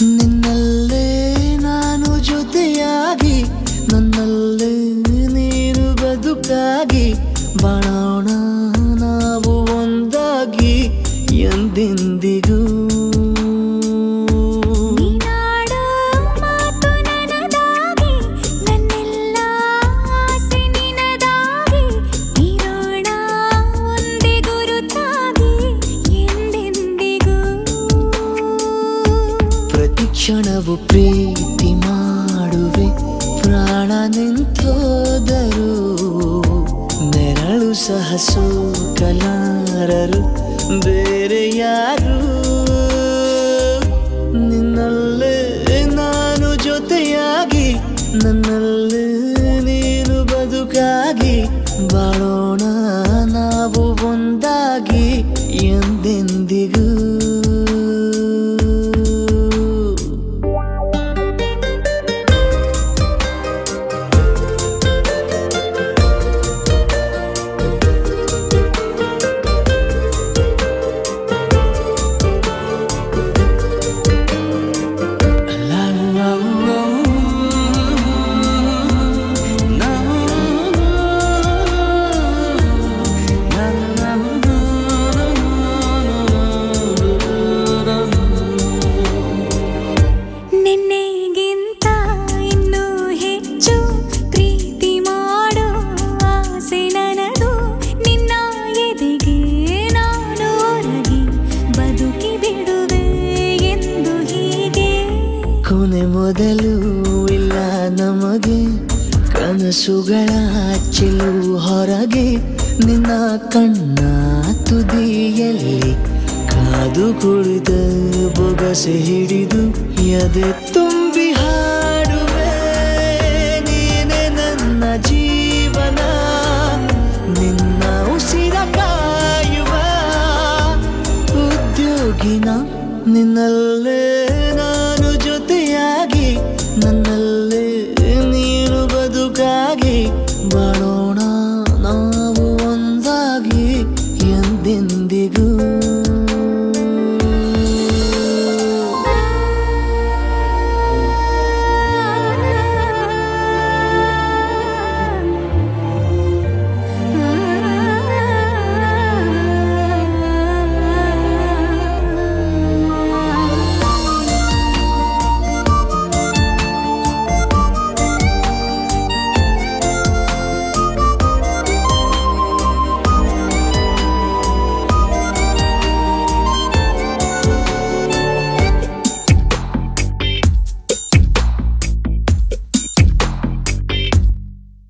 ನಿನ್ನಲ್ಲೇ ನಾನು ಜೊತೆಯಾಗಿ ನನ್ನಲ್ಲೇ ನೀನು ಬದುಕಾಗಿ ಬಾಳೋಣ ನಾವು ಒಂದಾಗಿ ಎಂದೆಂದಿಗೂ ನೀನಾಡೋ ಮಾತು ನನದಾಗಿ ನನ್ನೆಲ್ಲ ಆಸೆ ನಿನದಾಗಿ ಇರೋಣ ಒಂದೇ ಗುರುತಾಗಿ ಎಂದೆಂದಿಗೂ ಪ್ರತಿ ಕ್ಷಣವು ಪ್ರೀತಿ ಮಾಡುವೆ ಪ್ರಾಣ ನಿಂತೋದರು ನೆರಳು ಸಹ ಸೋಕಲಾರರು ಬೇರೆ ಯಾರು ನಿನ್ನಲ್ಲೇ ನಾನು ಜೊತೆಯಾಗಿ ನನ್ನಲ್ಲೇ ನೀನು ಬದುಕಾಗಿ ಬಾಳೋಣ ನಾವು ಒಂದಾಗಿ ಎಂದೆಂದಿಗೂ ನಿನ್ನೆಗಿಂತ ಇನ್ನೂ ಹೆಚ್ಚು ಪ್ರೀತಿ ಮಾಡೋ ಆಸೆ ನನದು ನಿನ್ನ ಎದೆಗೆ ನಾನು ಒರಗಿ ಬದುಕಿ ಬಿಡುವೆ ಎಂದು ಹೀಗೆ ಕೊನೆ ಮೊದಲು ಇಲ್ಲ ನಮಗೆ ಕನಸುಗಳ ಚೆಲು ಹೊರಗೆ ನಿನ್ನ ಕಣ್ಣ ತುದಿಯಲ್ಲಿ ಕಾದು ಕುಳಿತ ಬೊಗಸೆ ಹಿಡಿದು ಎದೆ ತುಂಬಿ ಹಾಡುವೆ ನೀನೆ ನನ್ನ ಜೀವನ ನಿನ್ನ ಉಸಿರ ಕಾಯುವ ಉದ್ಯೋಗಿನ ನಿನ್ನಲ್ಲೇ ನಾನು ಜೊತೆಯಾಗಿ ನನ್ನಲ್ಲೇ ನೀನು ಬದುಕಾಗಿ ಬಾಳೋಣ ನಾವು ಒಂದಾಗಿ ಎಂದೆಂದಿಗೂ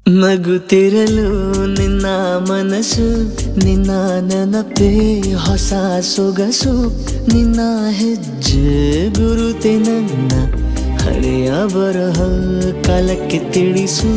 ನಗುತ್ತಿರಲು ನಿನ್ನ ಮನಸ್ಸು ನಿನ್ನ ನೆನಪೇ ಹೊಸ ಸೊಗಸು ನಿನ್ನ ಹೆಜ್ಜೆ ಗುರುತೆ ನನ್ನ ಹಳೆಯ ಬರಹ ಕಾಲಕ್ಕೆ ತಿಳಿಸು